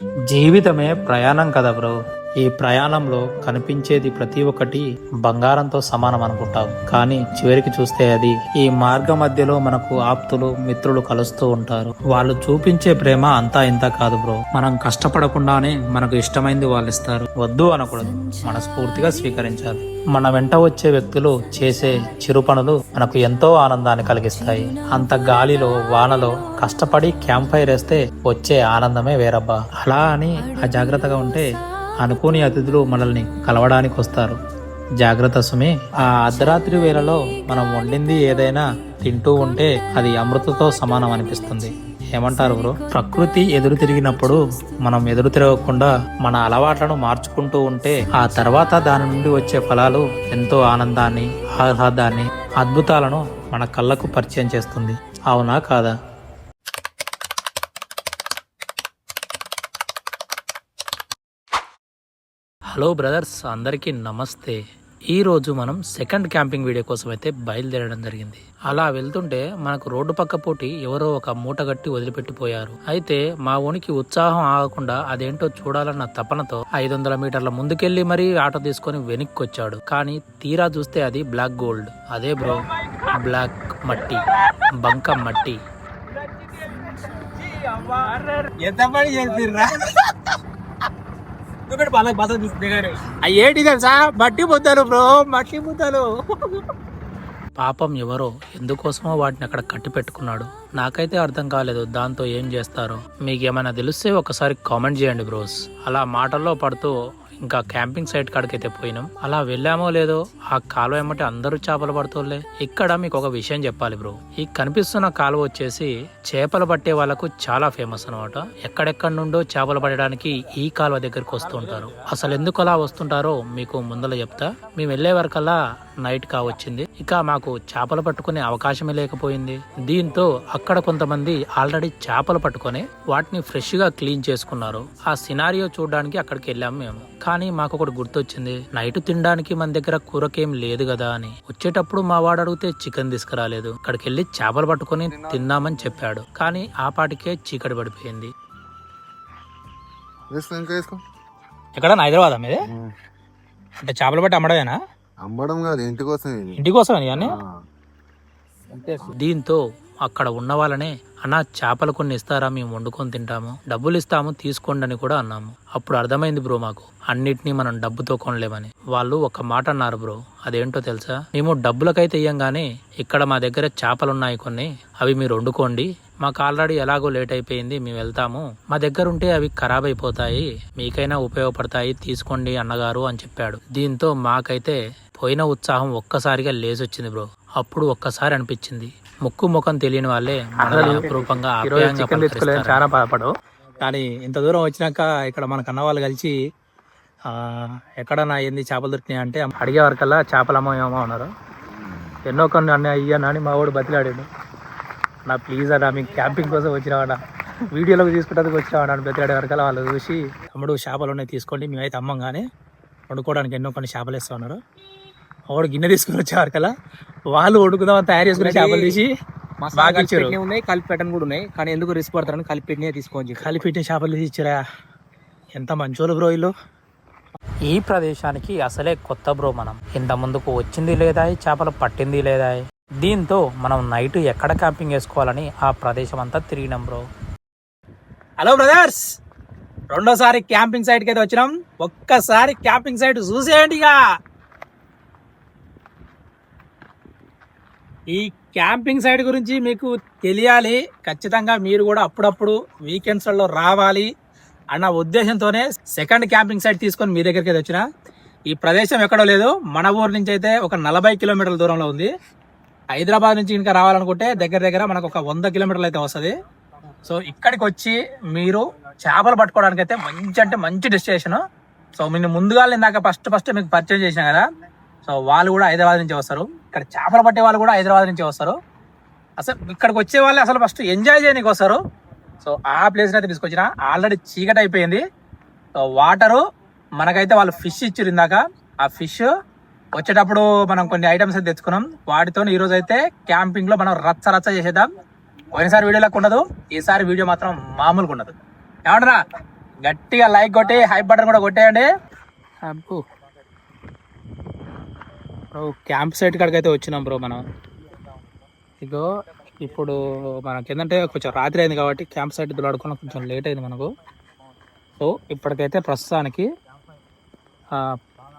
జీవితమే ప్రయాణం కదా బ్రో. ఈ ప్రయాణంలో కనిపించేది ప్రతి ఒక్కటి బంగారంతో సమానం అనుకుంటాం, కానీ చివరికి చూస్తే అది ఈ మార్గ మధ్యలో మనకు ఆప్తులు మిత్రులు కలుస్తూ ఉంటారు. వాళ్ళు చూపించే ప్రేమ అంతా ఇంత కాదు బ్రో. మనం కష్టపడకుండానే మనకు ఇష్టమైంది వాళ్ళు ఇస్తారు. వద్దు అనకూడదు, మనస్ఫూర్తిగా స్వీకరించాలి. మన వెంట వచ్చే వ్యక్తులు చేసే చిరు పనులు మనకు ఎంతో ఆనందాన్ని కలిగిస్తాయి. అంత గాలిలో వానలో కష్టపడి క్యాంప్ ఫైర్ వేస్తే వచ్చే ఆనందమే వేరబ్బా. అలా అని అజాగ్రత్తగా ఉంటే అనుకోని అతిథులు మనల్ని కలవడానికి వస్తారు. జాగ్రత్త సుమి. ఆ అర్ధరాత్రి వేళలో మనం వండింది ఏదైనా తింటూ ఉంటే అది అమృతతో సమానం అనిపిస్తుంది. ఏమంటారు బ్రో? ప్రకృతి ఎదురు తిరిగినప్పుడు మనం ఎదురు తిరగకుండా మన అలవాట్లను మార్చుకుంటూ ఉంటే ఆ తర్వాత దాని నుండి వచ్చే ఫలాలు ఎంతో ఆనందాన్ని, ఆహ్లాదాన్ని, అద్భుతాలను మన కళ్ళకు పరిచయం చేస్తుంది. అవునా కాదా? హలో బ్రదర్స్, అందరికీ నమస్తే. ఈరోజు మనం సెకండ్ క్యాంపింగ్ వీడియో కోసం అయితే బయలుదేరడం జరిగింది. అలా వెళ్తుంటే మనకు రోడ్డు పక్క పోటీ ఎవరో ఒక మూట గట్టి వదిలిపెట్టిపోయారు. అయితే మా ఓనికి ఉత్సాహం ఆగకుండా అదేంటో చూడాలన్న తపనతో 500 మీటర్ల ముందుకెళ్లి మరీ ఆటో తీసుకొని వెనక్కి వచ్చాడు. కానీ తీరా చూస్తే అది బ్లాక్ గోల్డ్. అదే బ్రో, బ్లాక్ మట్టి, బంక మట్టి. ఏంటి తెలుసా? మట్టి ముద్దలు బ్రో, మట్టి ముద్దలు. పాపం ఎవరో ఎందుకోసమో వాటిని అక్కడ కట్టి పెట్టుకున్నాడు. నాకైతే అర్థం కాలేదు దాంతో ఏం చేస్తారో. మీకేమైనా తెలిస్తే ఒకసారి కామెంట్ చేయండి బ్రోస్. అలా మాటల్లో పడుతూ ఇంకా క్యాంపింగ్ సైట్ కాడికైతే పోయినాం. అలా వెళ్ళామో లేదో ఆ కాలువ ఏమంటే అందరూ చేపలు పడుతోలే. ఇక్కడ మీకు ఒక విషయం చెప్పాలి బ్రో. ఈ కనిపిస్తున్న కాలువ వచ్చేసి చేపలు పట్టే వాళ్ళకు చాలా ఫేమస్ అనమాట. ఎక్కడెక్కడి నుండో చేపలు పట్టడానికి ఈ కాలువ దగ్గరికి వస్తుంటారు. అసలు ఎందుకు అలా వస్తుంటారో మీకు ముందర చెప్తా. మేము వెళ్లే వరకల్లా నైట్ కావచ్చింది. ఇక మాకు చేపలు పట్టుకునే అవకాశమే లేకపోయింది. దీంతో అక్కడ కొంతమంది ఆల్రెడీ చేపలు పట్టుకొని వాటిని ఫ్రెష్ గా క్లీన్ చేసుకున్నారు. ఆ సినారియో చూడడానికి అక్కడికి వెళ్ళాము మేము. కానీ మాకు ఒకటి గుర్తొచ్చింది, నైట్ తినడానికి మన దగ్గర కూరకేం లేదు కదా అని. వచ్చేటప్పుడు మా వాడు అడిగితే చికెన్ తీసుకురాలేదు. అక్కడికి వెళ్ళి చేపలు పట్టుకొని తిన్నామని చెప్పాడు. కానీ ఆ పాటికే చీకటి పడిపోయింది. ఎక్కడ? హైదరాబాద్ మీదే అంటే చేపలు పట్టి అమ్మడమేనా? అమ్మడం కాదు, ఇంటి కోసం దీంతో అక్కడ ఉన్న వాళ్ళనే, అన్నా చేపలు కొన్ని ఇస్తారా, మేము వండుకొని తింటాము, డబ్బులు ఇస్తాము తీసుకోండి అని కూడా అన్నాము. అప్పుడు అర్థమైంది బ్రో మాకు అన్నిటినీ మనం డబ్బుతో కొనలేమని. వాళ్ళు ఒక మాట అన్నారు బ్రో, అదేంటో తెలుసా? మేము డబ్బులకైతే ఇయ్యం గానీ ఇక్కడ మా దగ్గర చేపలున్నాయి కొన్ని, అవి మీరు వండుకోండి, మాకు ఆల్రెడీ ఎలాగో లేట్ అయిపోయింది, మేము వెళ్తాము, మా దగ్గర ఉంటే అవి ఖరాబ్ అయిపోతాయి, మీకైనా ఉపయోగపడతాయి, తీసుకోండి అన్నగారు అని చెప్పాడు. దీంతో మాకైతే పోయిన ఉత్సాహం ఒక్కసారిగా లేసొచ్చింది బ్రో. అప్పుడు ఒక్కసారి అనిపించింది ముక్కు ముఖం తెలియని వాళ్ళే రూపంగా చాలా బాధపడు. కానీ ఇంత దూరం వచ్చినాక ఇక్కడ మన కన్న వాళ్ళు కలిసి ఎక్కడన్నా ఏంది చేపలు దొరికినాయి అంటే అడిగే వరకల్లా చేపలు అమ్మేమో ఉన్నారు. ఎన్నో కొన్ని అన్నీ అయ్యానని మా వాడు బతిలాడాడు. నా ప్లీజ్ అన్నా, మీకు క్యాంపింగ్ కోసం వచ్చినావాడా, వీడియోలోకి తీసుకుంటానికి వచ్చినావాడా అని బతిలాడే వరకల్లా వాళ్ళు చూసి, తమ్ముడు చేపలు ఉన్నాయి తీసుకోండి, మేమైతే అమ్మం కానీ వండుకోవడానికి ఎన్నో కొన్ని చేపలు ఇస్తా ఉన్నారు. వాడు గిన్నె తీసుకుని వచ్చే వరకల్లా వాళ్ళు వండుకుందామని తయారు చేసుకునే చేపలు తీసి బాగా ఉన్నాయి, కలిపెట్టని కూడా ఉన్నాయి. కానీ ఎందుకు రిస్క్ పడతారని కలిపెట్టినే తీసుకోవచ్చు. కలిపెట్టిన చేపలు తీసి ఇచ్చారా? ఎంత మంచోళ్ళు బ్రో వీళ్ళు. ఈ ప్రదేశానికి అసలే కొత్త బ్రో. మనం ఇంత ముందుకు వచ్చింది లేదా, చేపలు పట్టింది లేదా. దీంతో మనం నైట్ ఎక్కడ క్యాంపింగ్ వేసుకోవాలని ఆ ప్రదేశం అంతా తిరిగినాం బ్రో. హలో బ్రదర్స్, రెండోసారి క్యాంపింగ్ సైట్కి అయితే వచ్చినాం. ఒక్కసారి క్యాంపింగ్ సైట్ చూసేయండి. ఇక ఈ క్యాంపింగ్ సైట్ గురించి మీకు తెలియాలి, ఖచ్చితంగా మీరు కూడా అప్పుడప్పుడు వీకెండ్స్లలో రావాలి అన్న ఉద్దేశంతోనే సెకండ్ క్యాంపింగ్ సైట్ తీసుకొని మీ దగ్గరికి అయితే వచ్చిన. ఈ ప్రదేశం ఎక్కడో లేదు, మన ఊరు నుంచి అయితే ఒక 40 కిలోమీటర్ల దూరంలో ఉంది. హైదరాబాద్ నుంచి ఇంకా రావాలనుకుంటే దగ్గర దగ్గర మనకు ఒక 100 కిలోమీటర్లు అయితే వస్తుంది. సో ఇక్కడికి వచ్చి మీరు చేపలు పట్టుకోవడానికి అయితే మంచి అంటే మంచి డెస్టినేషన్. సో మీరు ముందుగా ఇందాక ఫస్ట్ మీకు పరిచయం చేసిన కదా, సో వాళ్ళు కూడా హైదరాబాద్ నుంచి వస్తారు. ఇక్కడ చేపలు పట్టే వాళ్ళు కూడా హైదరాబాద్ నుంచి వస్తారు. అసలు ఇక్కడికి వచ్చే వాళ్ళు అసలు ఫస్ట్ ఎంజాయ్ చేయడానికి వస్తారు. సో ఆ ప్లేస్ని అయితే తీసుకొచ్చిన. ఆల్రెడీ చీకటి అయిపోయింది. సో వాటరు మనకైతే వాళ్ళు ఫిష్ ఇచ్చారు ఇందాక. ఆ ఫిష్ వచ్చేటప్పుడు మనం కొన్ని ఐటమ్స్ అయితే తెచ్చుకున్నాం. వాటితో ఈరోజు అయితే క్యాంపింగ్లో మనం రచ్చ చేసేద్దాం. పోయినసారి వీడియోలకు ఉండదు, ఈసారి వీడియో మాత్రం మామూలుగా ఉండదు. ఏమంటారా? గట్టిగా లైక్ కొట్టి హైప్ బటన్ కూడా కొట్టేయండి. అబ్బో బ్రో క్యాంప్ సైట్ కాడికి అయితే వచ్చినాం బ్రో మనం. ఇగో ఇప్పుడు మనకి ఏంటంటే కొంచెం రాత్రి అయింది కాబట్టి క్యాంప్ సైట్ దులాడుకోవడం కొంచెం లేట్ అయింది మనకు. సో ఇప్పటికైతే ప్రస్తుతానికి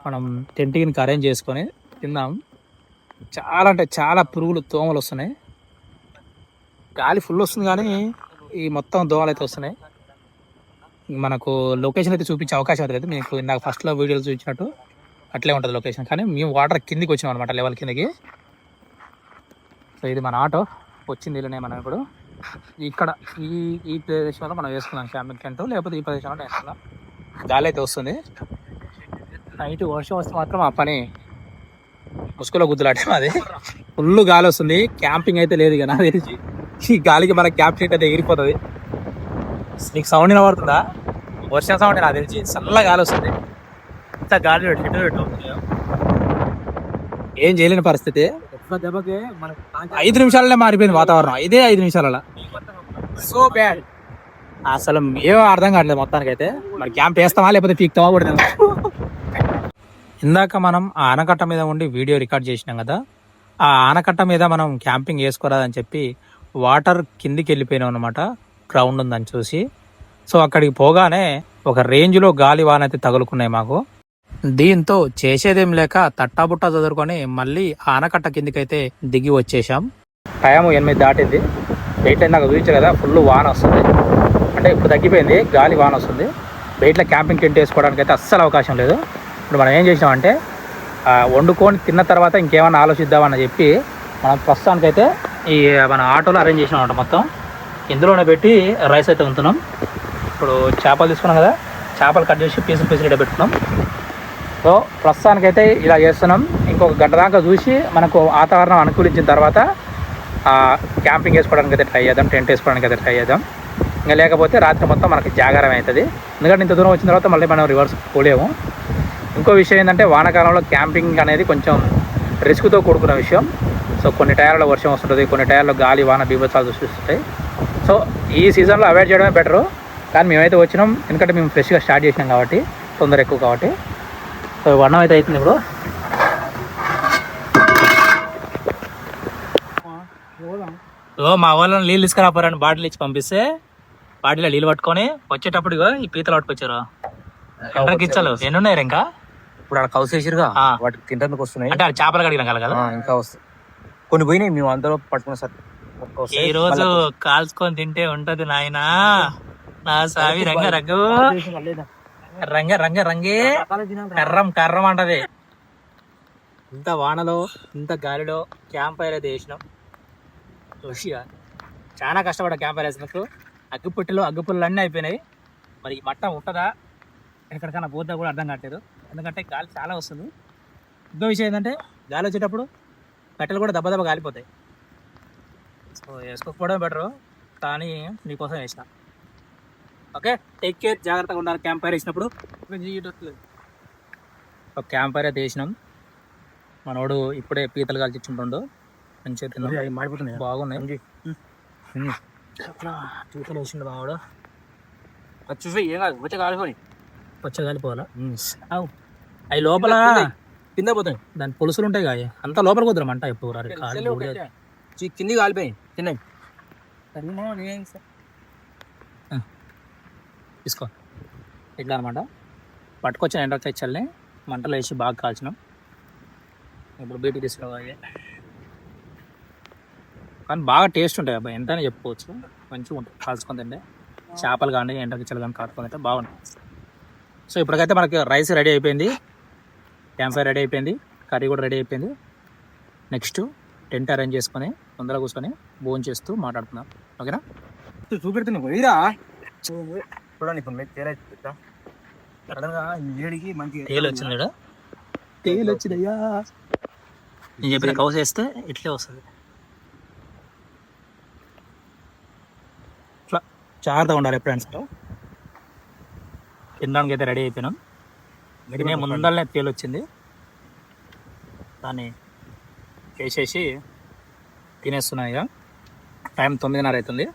మనం టెంట్కి అరేంజ్ చేసుకొని తిందాం. చాలా అంటే చాలా పురుగులు దోమలు వస్తున్నాయి. గాలి ఫుల్ వస్తుంది కానీ ఈ మొత్తం దోమలు అయితే వస్తున్నాయి. మనకు లొకేషన్ అయితే చూపించే అవకాశం అయితే లేదు. మీకు నాకు ఫస్ట్లో వీడియోలు చూపించినట్టు అట్లే ఉంటుంది లొకేషన్. కానీ మేము వాటర్ కిందికి వచ్చినాం అనమాట, లెవెల్ కిందకి. సో ఇది మన ఆటో వచ్చింది ఇలానే. మనం ఇప్పుడు ఇక్కడ ఈ ప్రదేశంలో మనం వేసుకున్నాం క్యాంపింగ్ టెంట్, లేకపోతే ఈ ప్రదేశంలో వేసుకున్నాం. గాలి అయితే వస్తుంది. నైట్ వర్షం వస్తే మాత్రం ఆ పని ముసుగులో గుద్దులాటే అది. ఫుల్ గాలి వస్తుంది. క్యాంపింగ్ అయితే లేదు ఇక నాకు తెలిసి. ఈ గాలికి మన క్యాంప్ సీట్ అయితే ఎగిరిపోతుంది. నీకు సౌండ్ వినబడుతుందా? వర్షం సౌండ్ నాకు తెలిసి. చల్ల గాలి వస్తుంది. ఇంత గాలి పెట్టు ఏం చేయలేని పరిస్థితి. 5 నిమిషాలనే మారిపోయింది వాతావరణం. 5 నిమిషాలలో సో బ్యాడ్. అసలు ఏమో అర్థం కావట్లేదు మొత్తానికి అయితే. మరి క్యాంప్ వేస్తామా లేకపోతే పీక్తామా కూడా. ఇందాక మనం ఆ ఆనకట్ట మీద ఉండి వీడియో రికార్డ్ చేసినాం కదా, ఆ ఆనకట్ట మీద మనం క్యాంపింగ్ వేసుకోరాదని చెప్పి వాటర్ కిందికి వెళ్ళిపోయినాం అనమాట, గ్రౌండ్ ఉందని చూసి. సో అక్కడికి పోగానే ఒక రేంజ్లో గాలి వాన అయితే తగులుకున్నాయి మాకు. దీంతో చేసేదేం లేక తట్టాబుట్టా చదువుకొని మళ్ళీ ఆనకట్ట కిందికైతే దిగి వచ్చేసాం. టైం 8 దాటింది. బయట నాకు చూపించారు కదా, ఫుల్ వాన వస్తుంది. అంటే ఇప్పుడు తగ్గిపోయింది, గాలి వాన వస్తుంది. బయట క్యాంపింగ్ టెంట్ వేసుకోవడానికి అయితే అస్సలు అవకాశం లేదు. ఇప్పుడు మనం ఏం చేసామంటే వండుకొని తిన్న తర్వాత ఇంకేమన్నా ఆలోచిద్దామని చెప్పి మనం ప్రస్తుతానికైతే ఈ మన ఆటోలో అరేంజ్ చేసినాం అనమాట మొత్తం. ఇందులోనే పెట్టి రైస్ అయితే ఉంటున్నాం. ఇప్పుడు చేపలు తీసుకున్నాం కదా, చేపలు కట్ చేసి పీసులు ఇక్కడ పెట్టుకున్నాం. సో ప్రస్తుతానికైతే ఇలా చేస్తున్నాం. ఇంకొక గంట దాకా చూసి మనకు వాతావరణం అనుకూలించిన తర్వాత క్యాంపింగ్ వేసుకోవడానికి అయితే ట్రై చేద్దాం, టెంట్ వేసుకోవడానికి అయితే ట్రై చేద్దాం. ఇంకా లేకపోతే రాత్రి మొత్తం మనకి జాగారం అవుతుంది. ఎందుకంటే ఇంత దూరం వచ్చిన తర్వాత మళ్ళీ మనం రివర్స్ పోలేము. ఇంకో విషయం ఏంటంటే వానాకాలంలో క్యాంపింగ్ అనేది కొంచెం రిస్క్తో కూడుకున్న విషయం. సో కొన్ని టైర్లలో వర్షం వస్తుంటుంది, కొన్ని టైర్లో గాలి వాన బీభత్సాలు సృష్టిస్తాయి. సో ఈ సీజన్లో అవాయిడ్ చేయడమే బెటరు. కానీ మేమైతే వచ్చినాం, ఎందుకంటే మేము ఫ్రెష్గా స్టార్ట్ చేసినాం కాబట్టి, తొందర ఎక్కువ కాబట్టి. సో వర్ణం అయితే అవుతుంది ఇప్పుడు. మా వాళ్ళని నీళ్ళు తీసుకురాపోరని బాటిల్ ఇచ్చి పంపిస్తే బాటిల్లో నీళ్ళు పట్టుకొని వచ్చేటప్పుడు ఈ పీతలు పట్టుకొచ్చారు. ఎండకి ఇచ్చారు. ఎన్ని ఉన్నాయి ఇంకా? ఇప్పుడు అక్కడ కౌసు వేసిరుగా, వాటికి తింటందుకు వస్తున్నాయి. అంటే చేపలు కడిగిన కదా ఇంకా వస్తాయి. కొన్ని పోయినాయి, మేము అందరూ పట్టుకున్న సార్. ఈ రోజు కాల్చుకొని తింటే ఉంటది నాయనా నా సావి. రంగ రంగు రంగ రంగ రంగే కర్రం కర్రం అంటది. ఇంత వానలో ఇంత గాలిలో క్యాంప్ ఫైర్ అయితే వేసినాం. రుషిగా చాలా కష్టపడ్డా క్యాంప్ ఫైర్ వేసినప్పుడు. అగ్గిపుట్టలు అగ్గిపుల్లలు అన్నీ అయిపోయినాయి. మరి ఈ మట్ట ఉంటుందా ఎక్కడికైనా పోతా కూడా అర్థం కావట్లేదు, ఎందుకంటే గాలి చాలా వస్తుంది. ఇంకో విషయం ఏంటంటే గాలి వచ్చేటప్పుడు కట్టెలు కూడా దెబ్బ కాలిపోతాయి. సో వేసుకోకపోవడం బెటరు, కానీ నీకోసం వేసిన. ఓకే, టేక్ కేర్, జాగ్రత్తగా ఉండాలి క్యాంప్ ఫైర్ వేసినప్పుడు. ఒక క్యాంప్ ఫైర్ అయితే వేసినాం. మనోడు ఇప్పుడే పీతలు కాల్చి ఇచ్చుంటుండు. మంచిగా తిన్నాం, మాడిపోతున్నాయి, బాగున్నాయి. పీతలు వేసిండు మావాడు. చూసి ఏం కాదు, వచ్చే కాలిపోయి వచ్చే కాలిపోవాలా? అవి లోపల కింద పోతాయి, దాని పులుసులు ఉంటాయి కదా, అంత లోపల కుదరం అంట. ఎప్పుడు కింది కాలిపోయి తిన్నాయి. తీసుకో ఇట్లా అనమాట. పట్టుకొచ్చిన ఎండకాయల్ని మంటలు వేసి బాగా కాల్చినాం. ఇప్పుడు బీటీ తీసుకోవాలి. కానీ బాగా టేస్ట్ ఉంటాయి అబ్బాయి, ఎంతైనా చెప్పుకోవచ్చు. మంచిగా ఉంటుంది కాల్చుకొని తింటే. చేపలు కానీ ఎండకిచ్చలు కానీ కాల్చుకొని అయితే బాగుంటుంది. సో ఇప్పటికైతే మనకి రైస్ రెడీ అయిపోయింది, క్యాంప్ ఫైర్ రెడీ అయిపోయింది, కర్రీ కూడా రెడీ అయిపోయింది. నెక్స్ట్ టెంట్ అరేంజ్ చేసుకొని తొందరగా కూర్చొని భోజనం చేస్తూ మాట్లాడుతున్నాం. ఓకేనా? చూపెడుతున్నా పోయిరా చూడండి. ఇప్పుడు మీకు వేడికి మంచి తేలు వచ్చింది, తేలు వచ్చిందయ్యా. నేను చెప్పిన కౌస్ వేస్తే ఇట్లే వస్తుంది. ఇట్లా జాగ్రత్తగా ఉండాలి ఫ్రెండ్స్. తినడానికి అయితే రెడీ అయిపోయినాం. తినే ముందరనే తేలు వచ్చింది, దాన్ని వేసేసి తినేస్తున్నాయి. ఇక టైం 9:30 అవుతుంది.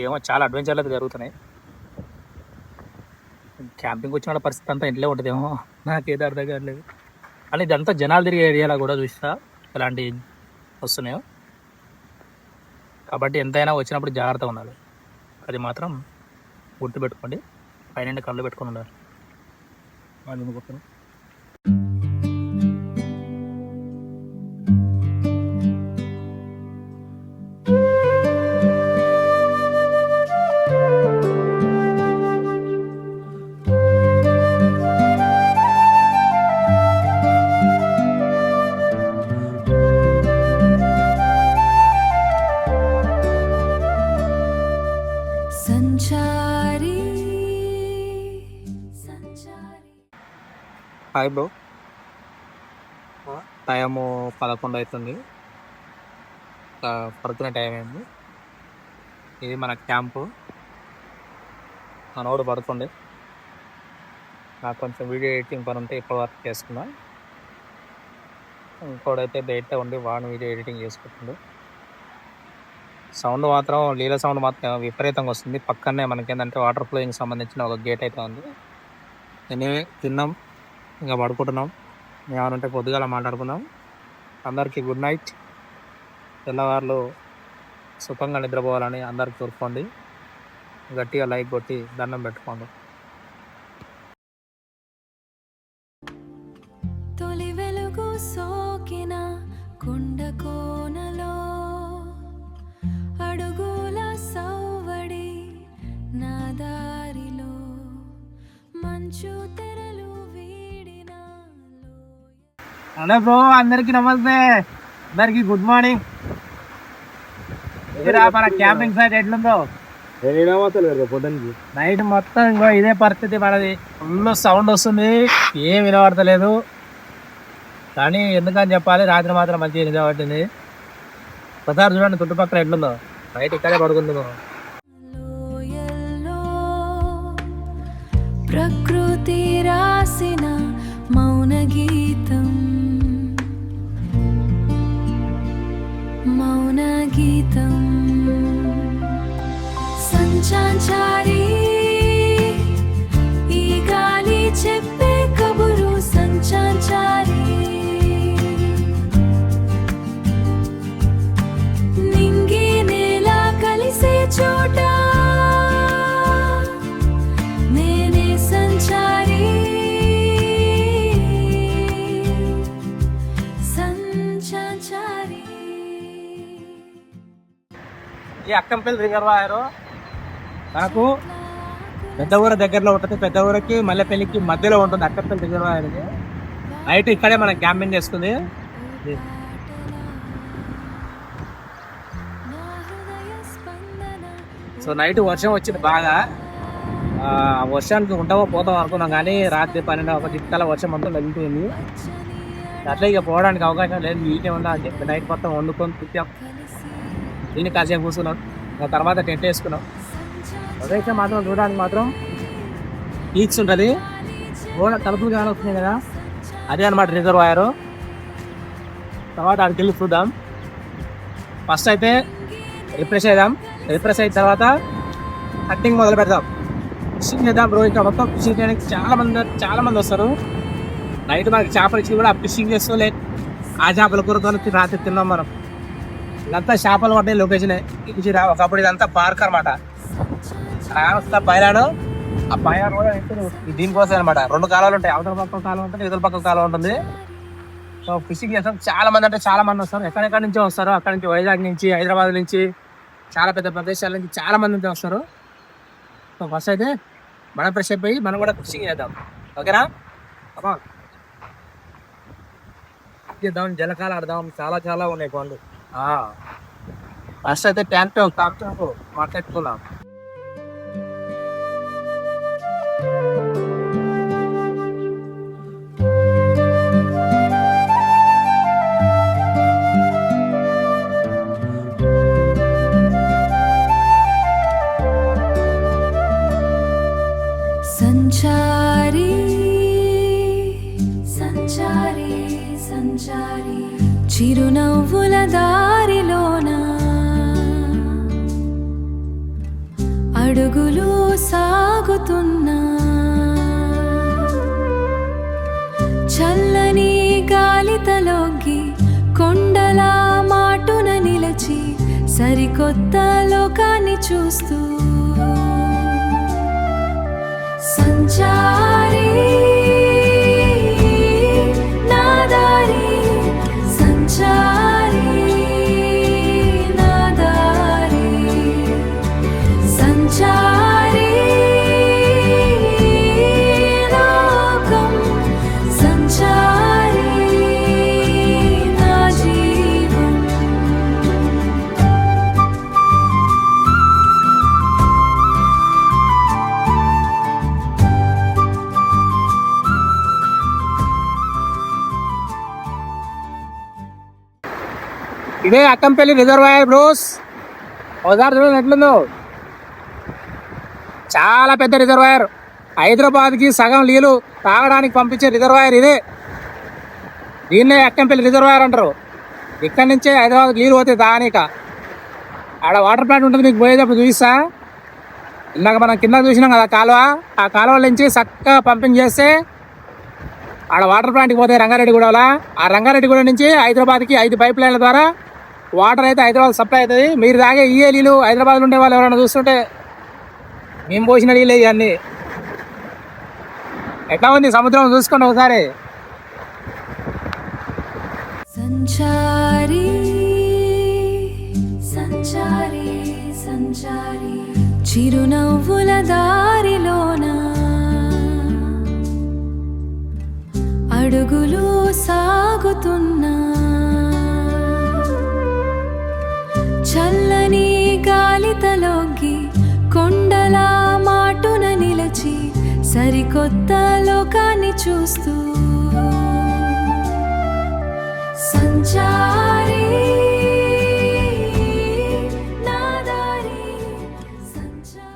ఏమో చాలా అడ్వెంచర్లు అయితే జరుగుతున్నాయి. క్యాంపింగ్ వచ్చిన వాళ్ళ పరిస్థితి అంతా ఇంట్లో ఉంటుందేమో, నాకేదో అర్థం కావట్లేదు. అని ఇదంతా జనాలు తిరిగే ఏరియాలో కూడా చూస్తా ఇలాంటి వస్తున్నాయో, కాబట్టి ఎంతైనా వచ్చినప్పుడు జాగ్రత్తగా ఉండాలి. అది మాత్రం గుర్తుపెట్టుకోండి. పైన కళ్ళు పెట్టుకొని ఉండాలి. సంచారి హాయ్ బ్రో, టైము 11 అవుతుంది, పడుకునే టైం అయింది. ఇది మన క్యాంపు. మనోడు పడుకోండి, నాకు కొంచెం వీడియో ఎడిటింగ్ పని ఉంటే ఇప్పటి వరకు చేసుకున్నా. ఇంకోడైతే బయట ఉండి వాడిని వీడియో ఎడిటింగ్ చేసుకుంటుండు. సౌండ్ మాత్రం లీల సౌండ్ మాత్రం విపరీతంగా వస్తుంది. పక్కనే మనకేంటంటే వాటర్ ఫ్లోయింగ్ సంబంధించిన ఒక గేట్ అయితే ఉంది. ఎనీవే తిన్నాం, ఇంకా పడుకుంటున్నాం. ఏమనుంటే పొద్దుగాల మాట్లాడుకుందాం. అందరికీ గుడ్ నైట్. తెల్లవారులు సుఖంగా నిద్రపోవాలని అందరికి కోరుకోండి. గట్టిగా లైక్ కొట్టి దండం పెట్టుకోండి. తొలి వెలుగు సోకిన కొండ కోనలో అడుగుల సవ్వడి నా దారిలో మంచు తెరలు వీడిన హలో బ్రో, అందరికీ నమస్తే, అందరికీ గుడ్ మార్నింగ్. మన క్యాంపింగ్ సైట్ ఎట్లుందో నైట్ మొత్తం ఇంకో ఇదే పరిస్థితి మనది. ఫుల్ సౌండ్ వస్తుంది, ఏం వినబడతలేదు. కానీ ఎందుకని చెప్పాలి, రాత్రి మాత్రం మంచిగా నిద్రపట్టింది. ఒకసారి చూడండి చుట్టుపక్కల ఎట్లుందో. నైట్ ఇక్కడే పడుకుంటుందో. లోయల్లో ప్రకృతి రాసిన మౌన గీతం, మౌన గీతం. సంచారి ఈ గాలి చెప్పే కబురు. సంచారి నింగి నేల కలిసే చోట నేనే సంచారి. సంచారి ఈ అక్కంపల్లి రిజర్వాయర్ మనకు పెద్ద ఊర దగ్గరలో ఉంటుంది. పెద్ద ఊరికి మల్లెపల్లికి మధ్యలో ఉంటుంది అక్కంపల్లి రిజర్వాయర్. నైట్ ఇక్కడే మనం క్యాంపింగ్ చేసుకుంది. సో నైట్ వర్షం వచ్చింది బాగా. ఆ వర్షానికి ఉంటావో పోతాం అనుకున్నాం, కానీ రాత్రి 12 కల్లా వర్షం అంతా వెళ్ళిపోయింది. అట్లా ఇక పోవడానికి అవకాశం లేదు. నీటే ఉందా అని చెప్పి నైట్ మొత్తం వండుకొని తిట్టాం. దీన్ని కాసేపు కూర్చున్నాం, తర్వాత టెంట్ వేసుకున్నాం. ప్రదేశం మాత్రం చూడడానికి మాత్రం పీక్స్ ఉంటుంది. గోడ తలుపులు కానీ వస్తున్నాయి కదా, అదే అనమాట రిజర్వాయర్. తర్వాత అక్కడికి వెళ్ళి చూద్దాం. ఫస్ట్ అయితే రిఫ్రెష్ అవుదాం. రిఫ్రెష్ అయిన తర్వాత కట్టింగ్ మొదలు పెడదాం. ఫిషింగ్ చేద్దాం బ్రో. ఇక్కడ మొత్తం ఫిషింగ్ చేయడానికి చాలా మంది వస్తారు. నైట్ మనకి చేపలు ఇచ్చి కూడా ఫిషింగ్ చేస్తూ లేదు. ఆ చేపల కూరతో రాత్రి తిన్నాం మనం. ఇదంతా చేపలు పట్టే లొకేషన్. ఒకప్పుడు ఇదంతా పార్క్ అనమాట. వస్తా బయలాడు. ఆ బయలాడు కూడా దీనికోసం అనమాట. 2 కాలాలు ఉంటాయి, అవతల పక్క కాలం ఉంటుంది, ఇతర పక్క కాలం ఉంటుంది. సో ఫిషింగ్ చేస్తాం. చాలా మంది వస్తారు. ఎక్కడెక్కడి నుంచో వస్తారు. అక్కడ నుంచి వైజాగ్ నుంచి, హైదరాబాద్ నుంచి, చాలా పెద్ద ప్రదేశాల నుంచి చాలా మంది వస్తారు. సో ఫస్ట్ అయితే మనం ఫ్రెష్ అయిపోయి మనం కూడా ఫిషింగ్ చేద్దాం. ఓకేనా? చేద్దాం, జలకాలు ఆడదాం. చాలా ఉన్నాయి పనులు. ఫస్ట్ అయితే ట్యాంక్ మాట్లాడుకుందాం. సంచారి సంచారి సంచారి చిరునవ్వుల దారిలోన అడుగులు సాగుతున్నా సరికొత్త లోకాన్ని చూస్తూ సంచారి నా దారి సంచారి నా దారి సంచారి లోకం సంచారి నా జీవం ఇదే అక్కంపల్లి రిజర్వాయర్ బ్రోస్. ఒకసారి చూడండి ఎట్లుందో, చాలా పెద్ద రిజర్వాయర్. హైదరాబాద్కి సగం నీళ్ళు తాగడానికి పంపించే రిజర్వాయర్ ఇదే. దీన్నే అక్కంపల్లి రిజర్వాయర్ అంటారు. ఇక్కడి నుంచే హైదరాబాద్ నీళ్ళు పోతే తాగనీక. ఆడ వాటర్ ప్లాంట్ ఉంటుంది, మీకు పోయేటప్పుడు చూపిస్తా. ఇందాక మనం కింద చూసినాం కదా కాలువ, ఆ కాలువ నుంచి చక్కగా పంపింగ్ చేస్తే ఆడ వాటర్ ప్లాంట్కి పోతాయి రంగారెడ్డిగూడలో. ఆ రంగారెడ్డిగూడ నుంచి హైదరాబాద్కి 5 పైప్ లైన్ల ద్వారా వాటర్ అయితే హైదరాబాద్ సప్లై అవుతుంది. మీరు తాగే ఈ నీళ్ళు హైదరాబాద్లో ఉండే వాళ్ళు ఎవరైనా చూస్తుంటే మేము పోసిన నీళ్ళు ఇవన్నీ. ఎట్లా ఉంది సముద్రం చూసుకోండి ఒకసారి. సంచారి సంచారి సంచారి చిరునవ్వుల దారిలోన అడుగులు సాగుతున్నా చల్లని గాలితలోగి కొండల మాటున నిలచి సరికొత్త లోకాన్ని చూస్తూ సంచారి నా దారి సంచారి.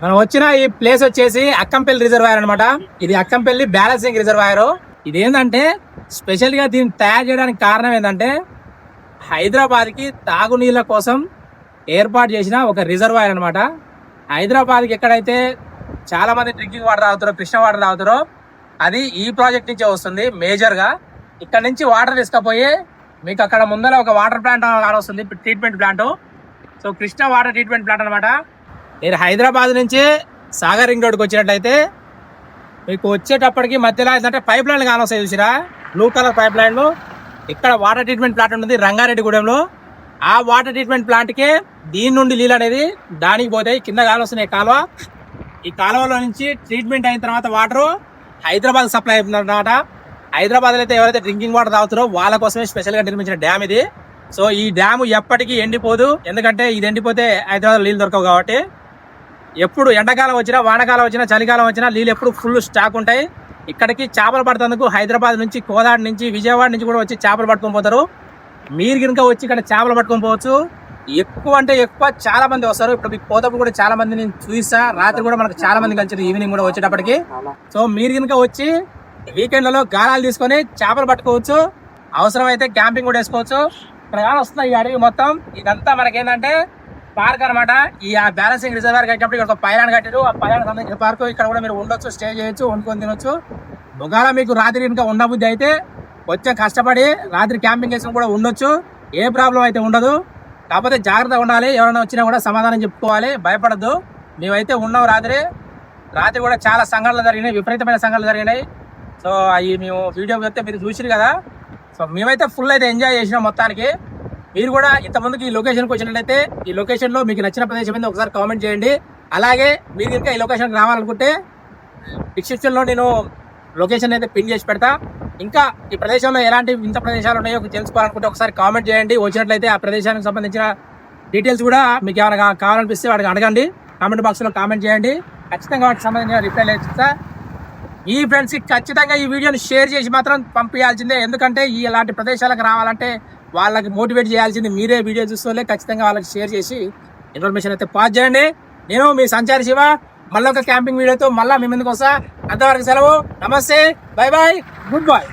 మనం వచ్చిన ఈ ప్లేస్ వచ్చేసి అక్కంపల్లి రిజర్వాయర్ అనమాట. ఇది అక్కంపల్లి బ్యాలెన్సింగ్ రిజర్వాయర్. ఇది ఏంటంటే స్పెషల్గా దీన్ని తయారు చేయడానికి కారణం ఏంటంటే హైదరాబాద్కి తాగునీళ్ళ కోసం ఏర్పాటు చేసిన ఒక రిజర్వాయర్ అనమాట. హైదరాబాద్కి ఎక్కడైతే చాలా మంది డ్రింకింగ్ వాటర్ తాగుతారో, కృష్ణ వాటర్ తాగుతారో, అది ఈ ప్రాజెక్ట్ నుంచే వస్తుంది మేజర్గా. ఇక్కడ నుంచి వాటర్ తీసుకుపోయి మీకు అక్కడ ముందర ఒక వాటర్ ప్లాంట్ వస్తుంది, treatment plant. So Krishna water treatment plant అనమాట. మీరు హైదరాబాద్ నుంచి సాగర్ రింగ్ రోడ్కి వచ్చినట్లయితే మీకు వచ్చేటప్పటికి మధ్యలో ఏంటంటే పైప్ లైన్లు కానొస్తాయి చూసిరా, బ్లూ కలర్ పైప్ లైన్లు. ఇక్కడ వాటర్ ట్రీట్మెంట్ ప్లాంట్ ఉంటుంది రంగారెడ్డిగూడెంలో. ఆ వాటర్ ట్రీట్మెంట్ ప్లాంట్కే దీని నుండి నీళ్ళు అనేది దానికి పోతాయి. కింద కాలువస్తున్నాయి కాలువ. ఈ కాలువలో నుంచి ట్రీట్మెంట్ అయిన తర్వాత వాటర్ హైదరాబాద్ సప్లై అవుతుంది అనమాట. హైదరాబాద్లో అయితే ఎవరైతే డ్రింకింగ్ వాటర్ తాగుతారో వాళ్ళ కోసమే స్పెషల్గా నిర్మించిన డ్యామ్ ఇది. సో ఈ డ్యామ్ ఎప్పటికీ ఎండిపోదు, ఎందుకంటే ఇది ఎండిపోతే హైదరాబాద్ నీళ్ళు దొరకవు కాబట్టి. ఎప్పుడు ఎండాకాలం వచ్చినా, వానాకాలం వచ్చినా, చలికాలం వచ్చినా నీళ్ళు ఎప్పుడు ఫుల్ స్టాక్ ఉంటాయి. ఇక్కడికి చేపలు పడుతుందుకు హైదరాబాద్ నుంచి, కోదాడ నుంచి, విజయవాడ నుంచి కూడా వచ్చి చేపలు పట్టుకొని పోతారు. మీరు కనుక వచ్చి ఇక్కడ చేపలు పట్టుకొని పోవచ్చు. ఎక్కువ అంటే ఎక్కువ చాలా మంది వస్తారు. ఇప్పుడు మీకు పోతప్పుడు కూడా చాలా మంది నేను చూపిస్తా. రాత్రి కూడా మనకు చాలా మంది కలిసి ఈవినింగ్ కూడా వచ్చేటప్పటికి. సో మీరు కనుక వచ్చి వీకెండ్లలో గాలాలు తీసుకొని చేపలు పట్టుకోవచ్చు. అవసరమైతే క్యాంపింగ్ కూడా వేసుకోవచ్చు. ఇక్కడ కానీ వస్తున్నాయి ఈ అడవి మొత్తం. ఇదంతా మనకేంటంటే పార్క్ అనమాట. ఈ బ్యాలెన్సింగ్ రిజర్వాయర్ కట్టినప్పుడు ఇక్కడ ఒక పైలాన్ కట్టారు. ఆ పైలాన్ సంబంధించిన పార్క్. ఇక్కడ కూడా మీరు ఉండొచ్చు, స్టే చేయొచ్చు, వండుకొని తినొచ్చు. ఒకవేళ మీకు రాత్రి ఇంకా ఉండబుద్ధి అయితే కొంచెం కష్టపడి రాత్రి క్యాంపింగ్ వేసుకుని కూడా ఉండొచ్చు. ఏ ప్రాబ్లం అయితే ఉండదు. కాకపోతే జాగ్రత్తగా ఉండాలి. ఎవరైనా వచ్చినా కూడా సమాధానం చెప్పుకోవాలి, భయపడద్దు. మేమైతే ఉన్నాం రాత్రి కూడా చాలా సంఘటనలు జరిగినాయి, విపరీతమైన సంఘటనలు జరిగినాయి. సో అవి మేము వీడియో పెడితే మీరు చూసిరు కదా. సో మేమైతే ఫుల్ అయితే ఎంజాయ్ చేసినాం మొత్తానికి. మీరు కూడా ఇంతమందికి ఈ లొకేషన్కి వచ్చినట్లయితే ఈ లొకేషన్లో మీకు నచ్చిన ప్రదేశం మీద ఒకసారి కామెంట్ చేయండి. అలాగే మీరు ఇంకా ఈ లొకేషన్కి రావాలనుకుంటే డిస్క్రిప్షన్లో నేను లొకేషన్ అయితే పిన్ చేసి పెడతా. ఇంకా ఈ ప్రదేశంలో ఎలాంటి వింత ప్రదేశాలు ఉన్నాయో తెలుసుకోవాలనుకుంటే ఒకసారి కామెంట్ చేయండి. వచ్చినట్లయితే ఆ ప్రదేశానికి సంబంధించిన డీటెయిల్స్ కూడా మీకు ఏమైనా కావాలనిపిస్తే వాడికి అడగండి, కామెంట్ బాక్స్లో కామెంట్ చేయండి. ఖచ్చితంగా వాటికి సంబంధించిన రిప్లై ఇస్తా. ఈ ఫ్రెండ్స్కి ఖచ్చితంగా ఈ వీడియోని షేర్ చేసి మాత్రం పంపించాల్సిందే. ఎందుకంటే ఇలాంటి ప్రదేశాలకు రావాలంటే వాళ్ళకి మోటివేట్ చేయాల్సింది మీరే. వీడియో చూస్తూనే ఖచ్చితంగా వాళ్ళకి షేర్ చేసి ఇన్ఫర్మేషన్ అయితే పాస్ చేయండి. నేను మీ సంచారి శివ మళ్ళీ ఒక క్యాంపింగ్ వీడియోతో మళ్ళీ మీ ముందుకు వస్తా. అంతవరకు సెలవు. నమస్తే, బై బాయ్, గుడ్ బాయ్.